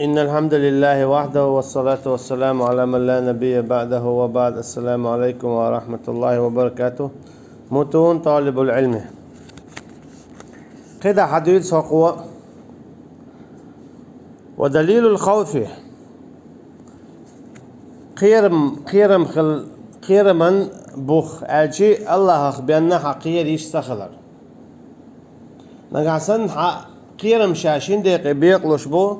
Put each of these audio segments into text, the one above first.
إن الحمد لله وحده والصلاة والسلام على من لا نبي بعده وبعد. السلام عليكم ورحمة الله وبركاته. متون طالب العلم كده حديث قوة ودليل الخوف قيرمن بوخ أجي الله بأن حقير يشتغلر نقعسن قيرم شاشين دقيق بيقلش بو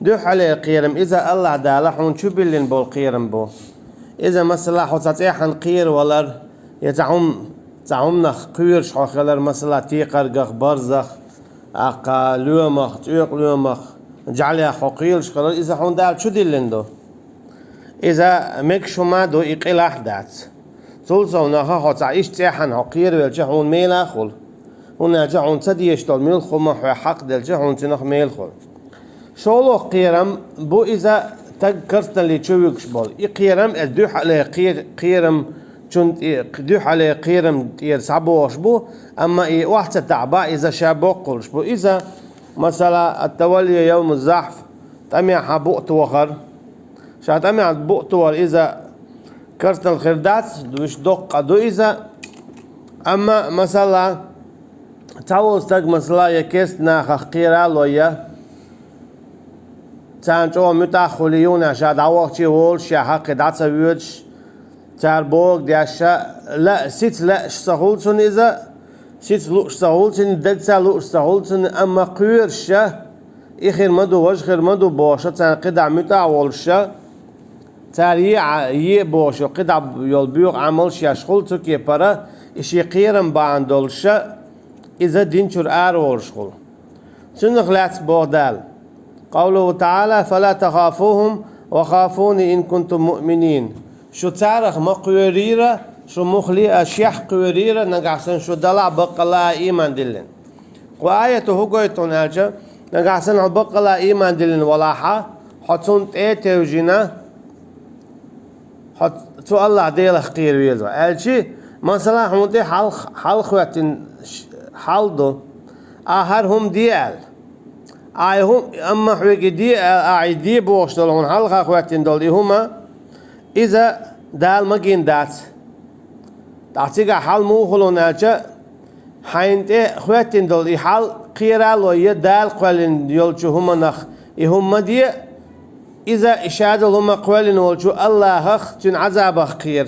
دوح عليه قيرم إذا الله دالحون شو بلين بول قيرم بو إذا مثلا حتتيحن قير ولر تعمنخ قير شخلر مثلا تيقر برزخ أقا لومخ تيق لومخ جعلها حقيل شخلر إذا حون دال شو دلين دو إذا مكشو ما دو إقيل أحدات تلزو نها حتعيش تيحن حقير والجحون ميل أخل هنا جحون تديشتال ميل خو حق دل جحون تنخ ميل خل شولو قيرم بو إذا تذكرت اللي تشويكش بول قيرم الدوح عليه قيرم كنت دوح عليه قيرم يرسعبوش بو أما واحد تعبا إذا شابوقلش بو إذا مثلا التولي يوم الزحف تميع حبوقت وخر شا تميع بوقت ور إذا كرت الخردات دوش دق دو إذا أما مثلا تاوز تاق مثلا يكست ناخ قيرالويا تانجو متأخليون عشان دعوة هول شاحق دعسة ويدش تاربوك دعشة لا ست لا اشتغلتن إذا ست لو اشتغلتن دلتا لو اشتغلتن أما قيرشة إخير مدو وجه خير مدو باشا تان قدع متأولشة تاري باشا قدع يلبيوق عمل شاشخلتو كي برا إشي قيرم باندولشة إذا دينشور أرولشخل سنخلات بودال قوله تعالى فلا تخافوهم وخافوني إن كنتم مؤمنين شو تعرف ما قويريرة شو مخلي أشيح قويريرة نقعسن شو دلع بقلا إيمان دلن وآية هقويتون هالجا نقعسن بقلا إيمان دلن ولاحا حتون توجينا حتو الله ديل خير ويزا الشي مثلا هم دي حال خواتين حالدو آخرهم ديال هم أما حويك دي بوشتلون حلقة خواتين دول هما إذا دال مجين دات تعطيك حال موخلون أجا حين خواتين دول حال قيرالو يدال قوالين يولشو هما نخ هما دي إذا إشادل هما قوالين يولشو الله أخ تن عذاب قير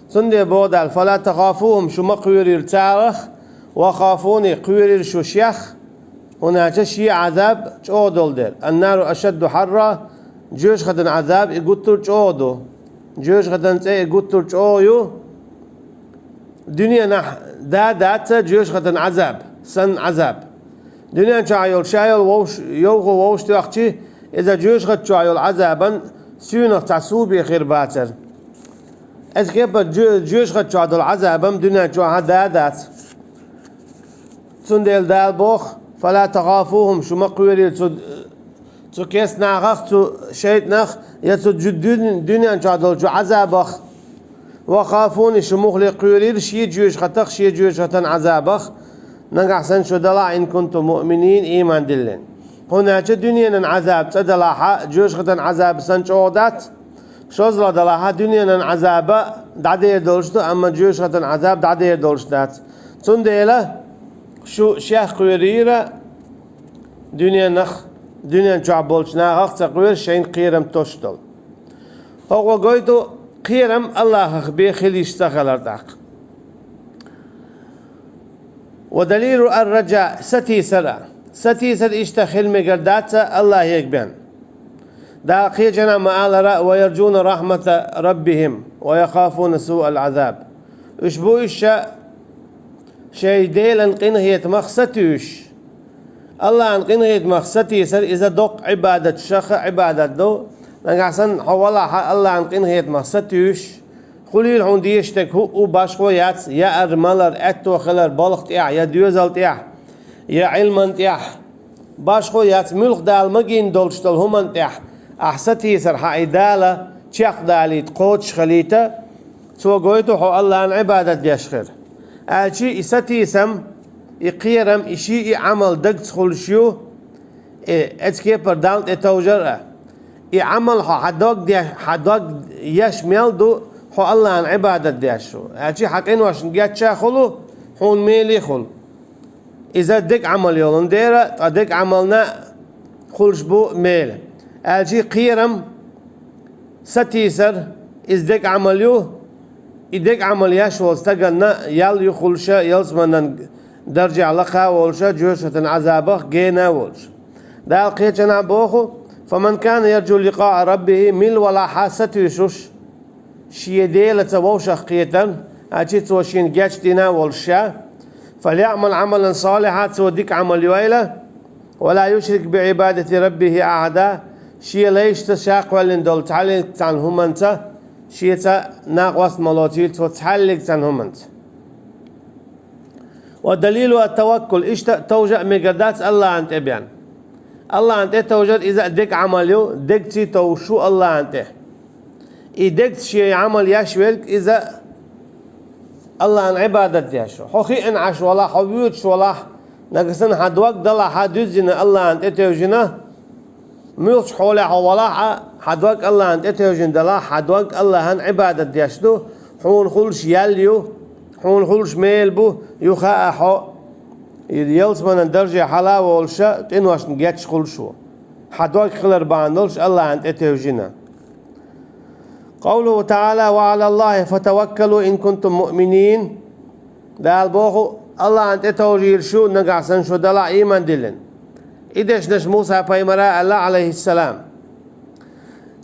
سندي بودال فلا تخافوهم شو مقوير تارخ وخافوني قوير شو شيخ هناك شيء عذاب جودل دل النار أشد حرة جوش خدن عذاب يقتل جودو جوش خدن يقتل جويو دنيا نح دات جوش خدن عذاب سن عذاب دنيا شايل ووش يوغو ووش تأختي إذا جوش خد شايل عذابا سينخ تعصوبي خير باتر إذا كيف جوش خد شايل عذابا دنيا دات سندل دال بوخ فلا تخافوهم شو مقويري تو كيس ناخ تو شيت نخ يتو دنيا انشادل جو عذابخ وخافوني شو مخلي قويري شي جوش خطخ شي جوش خطن عذابخ نقحسن شو دلع إن كنتم مؤمنين إيمان دلين هناك دنيا عذاب تدلعها جوش خطن عذاب سنشودات شوزلا دلعها دنيا عذاب دعدي دولشتو أما جوش خطن عذاب دعدي دولشتات تنديله شو شيخ قويريرة دنيا جعبولش ناخ تقوير شين قيرم توشتل هو قويتو قيرم الله أخبيه خلي اشتغل داق ودليل الرجاء ستي سر اشتخل مقردات الله يقبن دا قيجنا معال ويرجون رحمة ربهم ويخافون سوء العذاب اشبو الشاء شيء ديل انقنهيت مخستيش الله انقنهيت مخستي سر إذا دق عبادة شخ عبادة دو نقعسن حوالا الله انقنهيت مخستيش خليل هون ديشتك هو باشخويات يا أرمالر أتو خلر بالغ تيح يا دوزل تيح يا علم تيح باشخويات ملخ دال مجين دولشتل هم تيح أحستي سر حايدالة تيح دالي تقوتش خليته سو قويتو حو الله عن عبادة يشخر الشيء ستيسم يقيرم إشي عمل دقت خلشيو اتكي بردالت اتوجر عمل حدوق يشمل دو حو الله عن عبادة ديشو هاتي حقين واشن جات شاخلو حون ميلي خل إذا ديك عمل يولن ديرا ديك عملنا خلش بو ميل الجي قيرم ستيسر إز ديك عمليو إديك عملياش واستقلنا يال يخلشا يلسمنا درجة لقا ولشا جوشة عذابه جينا ولش دا القيتنا بوخو فمن كان يرجو لقاء ربه مل ولا حاسة يشوش شي ديلة ووشخ قيتا أجيت وشين جاتنا والشا فليعمل عملا صالحا توديك عمل يويلة ولا يشرك بعبادة ربه أعدا شي ليش تشاق ولندول تعلق عنهم أنت شي ناقوس ملوتيل تتحلق عنهم أنت ودليل التوكل إيش توجع مقدات الله أنت بيان الله أنت توجد إذا ديك عمليو ديك تي توشو الله أنت إديك شي عمل يشويلك إذا الله عن عبادة يشو حقي إن عش ولا حبيوتش ولا نقصن حد وقت دلا حد يزين الله عن توجنا ميوش حوله ولا حد وقت الله عن توجن دلا حد وقت الله عن عبادة يشدو حون خلش يليو حون خلش ميلبو يخاء حو يلس من درجة حلاوة والشا تنواش نجاتش خلشو حد وقت خلر باندلش الله عن توجنا قوله تعالى وعلى الله فتوكلوا إن كنتم مؤمنين دال بوخو الله أنت توجير شو نقعسن شو دلا إيمان دلن إدش نش موسى بيمرا الله عليه السلام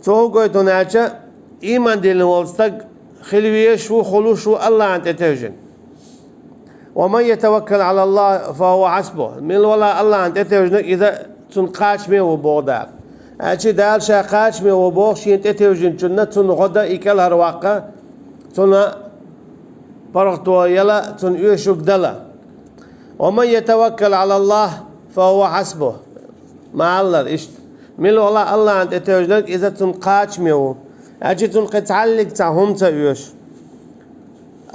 تو قويتو نالشا إيمان دلن والستق خلوية شو خلو شو الله أنت توجن ومن يتوكل على الله فهو حسبه من ولا الله أنت توجن إذا تنقاش مي وبودال أشي دال شاقاش مي وبوخ شين تتوجن جنة تن غدا إكل هرواقة تن برغتو يلا تن يشوك دلا ومن يتوكل على الله فهو حسبه مع الله إيش من والله الله أنت تتوجنك إذا تنقاش ميو أشي تنقتعلق تعهم تأيوش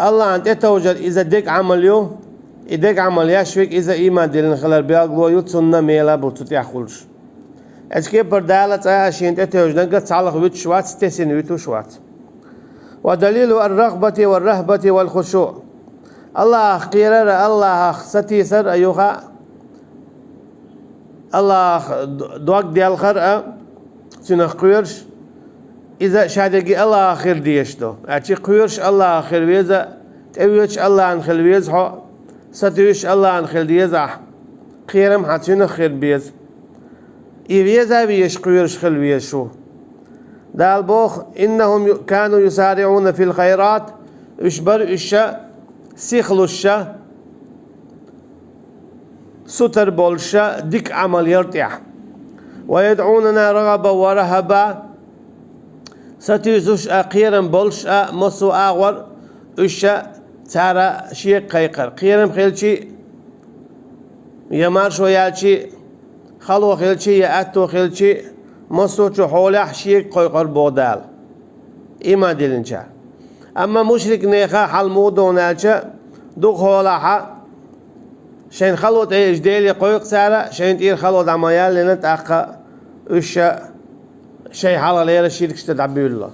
الله أنت تتوجد إذا ديك عمليو إديك عمل يشوك إذا إيمان دلن خلال بيقلو يتسنى ميلا بوتتيخولش أشكي بردالة عشان تتوجنك تعلق ويت شوات تسين ويتو شوات ودليل الرغبة والرهبة والخشوع الله قيرر الله ستيسر أيها الله دوق ديال خرأ سنخيرش إذا شادقي الله آخر ديشتو أشي قيرش الله آخر ويزا تأويش الله عن خلويز حو ستيوش الله عن خلويزا قيرم حتشين خير بيز إيفيزا بيش قيرش خلويشو دال بوخ إنهم كانوا يسارعون في الخيرات إشبر إشا سيخلو الشا ستر بولشا ديك عمل يرتيح ويدعوننا رغبا ورهبا ستيزوش أقيرا بولشا مصو آغور إشا تارا شيء قيقر قيرم خيلشي يمار شويالشي خلو خيلشي يأتو خيلشي مصوتو حوله شيء قيقر بودال إما دلنشا أما مشرك نيخا حلمودو نالشا دوغ حولها شين خلوت ايش ديلي قيق سارة شين تير خلوت عمايال لنت أقا إشا شي حالا ليرا شيرك اشتدعبي الله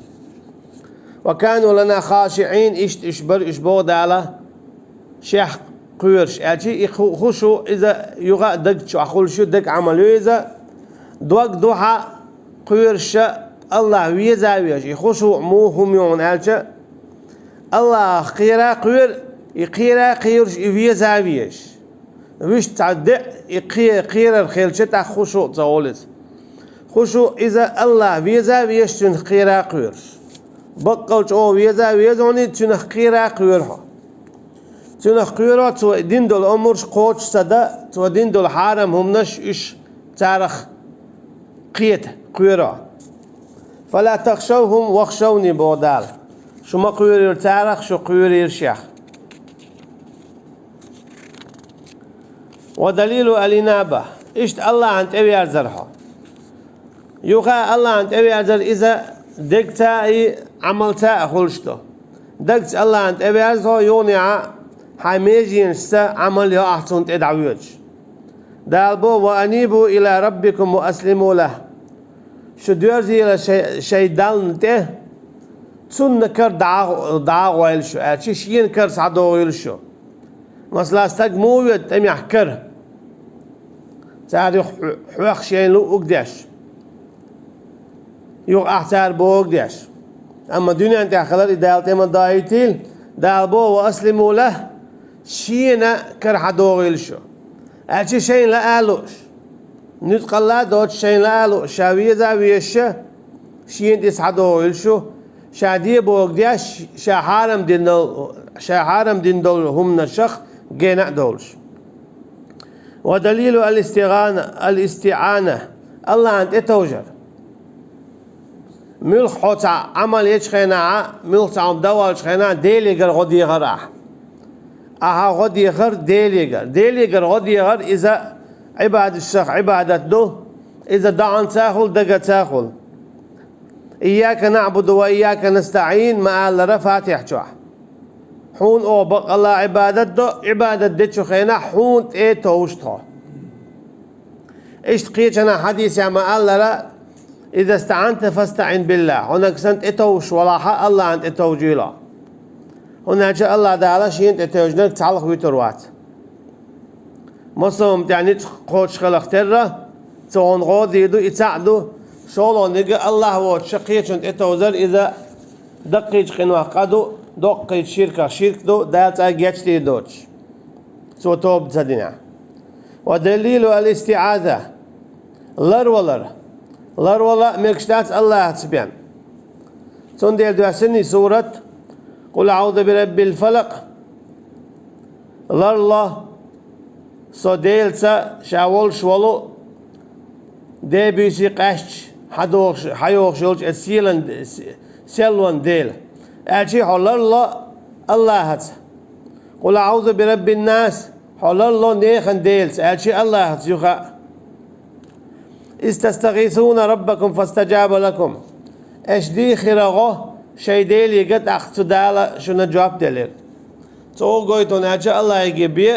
وكانوا لنا خاشعين إشبر إشبو دالا شيخ قيرش أجي خشو إذا يغا دق شو أقول شو دق عملوا إذا دوق دوحة قيرش الله ويزا ويش يخشو مو هم يون ألشا الله قيرا قير يقيرا قيرش ويزا ويش ويش تعدى يقير الخيل شتا خشو تقولز خشو إذا الله ويزا ويش تنقيرا قيرش بقولش أو ويزا ويزوني تنقيرا قيرها تنقيرا تو دين دول أمرش قوش صدا تو دين دول حرم هم نش إيش تارخ قيت قيرا فلا تخشوهم واخشوني بودال شو ما قير تارخ شو قير الشيخ ودليل الإنابة إيش الله عن تبي أرزرها يوقع الله عن تبي أرزر إذا دكتا عملتا خلشته دكت الله عن تبي أرزرها يونيا حميجين سا عملها أحسن تدعويج Dal bu ve anibu ila rabbikum ve aslimu lah. Şu diyor zira şeydan de tsunna kar dağa oil şu. Elçi şiyin kar sado oil şu. Mesela stagmuviyet em yahkar. Tarih حوق شيء لو أقداش يو أحتار بو أقداش أما الدنيا أنت خلال إدالة ما دايتيل دال بو وأسلموا له شينا كرح دوغيل شو أشي شيء لا ألوش نتقل الله دوت شيء لا ألوش شاوية زاوية شا شين تسعة دوغيل شو شادية بو أقداش شاحارم دين دول هم نشخ جينا دولش ودليل الاستعانة الله أنت توجر ملخ حوت عمل يشخنا ملخ عم دوال شخنا ديليجر غدي غراح أها غدي غر ديليجر غدي غر إذا عبادة الشخ عبادة دو إذا دعان تاخل دقة تاخل إياك نعبد وإياك نستعين مع الرفاتح جوح حون أو بق الله عبادة دو عبادة دتشو خينا حون إيه توشتها إيش تقيتنا حديث يا ما الله لا إذا استعنت فاستعن بالله هناك سنت إتوش ولا حق الله أنت إتوجيلا هناك الله تعالى شيء أنت إتوجنك تعلق بتروات مصوم يعني تقوش خلق ترى تون غادي يدو يتعدو شغله نجى الله وات شقيت أنت إتوزر إذا دقيق قنوا قدو دقيق شرك دو دات أجتي دوتش سو توب زدنا ودليل الاستعاذة لر ولا مكشتات الله تبين سون دير دوسني سورة قل أعوذ برب الفلق لر الله سو ديلسا شاول شولو دي بيسي قشت حيوخ شولش سيلون ديل أشي حلر الله هات قل أعوذ برب الناس حلر الله نيخن ديلس أشي الله هات يخا استستغيثون ربكم فاستجاب لكم اش دي خيرغو شي ديل يقد اختدالا شنو جواب دليل تو قويتون اجا الله يجيبي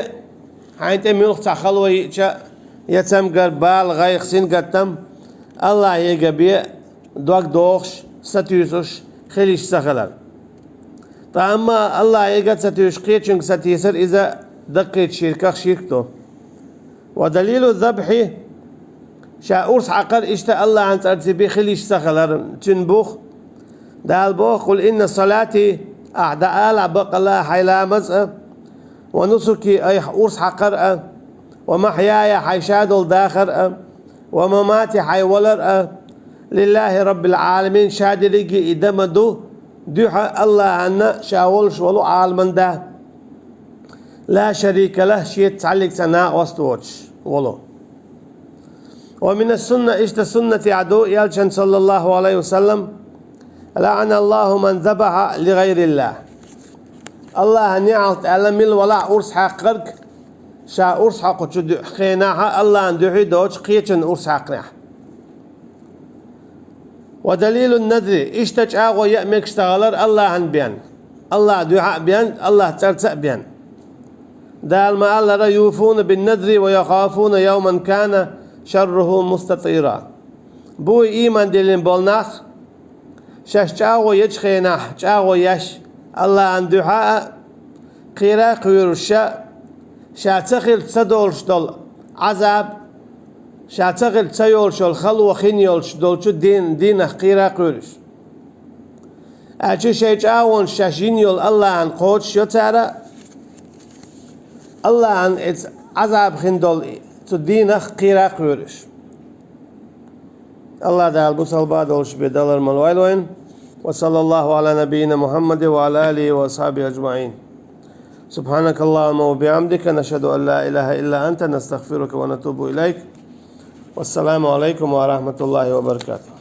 حينت ملخ تخلوي يتم قربال غير خسين قدام الله يجيبي دوك دوخش ستيوسش خليش سخلال اما الله يجد ستيوش قيتشنك ستيسر اذا دقيت شركته ودليل الذبح شاورس عقر اشتا الله عن ترتبي خليش سخلر تنبوخ دال بوخ قل إن صلاتي أعداء بق الله حيلا مزأ ونسكي أي أورس حقر ومحياي حيشاد الداخر ومماتي حيولر لله رب العالمين شاد لقي إدمدو دوحة الله عنا شاولش ولو عالمن ده لا شريك له شيء تعلق سناء وستوتش ولو ومن السنة إشت السنة عدو يالشن صلى الله عليه وسلم لعن الله من ذبح لغير الله الله نعلت ألمل ولا أرس حقرك شا أرس حق خيناها الله أن دحي دوش قيتشن أرس حقنا ودليل النذر إشتج أغو يأمك اشتغلر الله عن بيان الله دعاء بيان الله ترتأ بيان دال ما الله يوفون بالنذر ويخافون يوما كان شره مستطيرا بو إيمان دلين بولناخ شاش جاغو يجخيناح جاغو يش الله عن دعاء قيرا قيرشا شاتخل تدولش دول عذاب شاتخل تيولش الخلو خينيولش دولشو دين قيرا قيرش أجي شي جاون شاشينيول الله عن قوتش يتارا الله عن عذاب خندول تدينخ قيرا قيرش الله دال بوصل بعد ولش بدلر مالوين وصلى الله على نبينا محمد وعلى آله وصحبه أجمعين سبحانك اللهم وبحمدك نشهد أن لا إله إلا أنت نستغفرك ونتوب إليك والسلام عليكم ورحمة الله وبركاته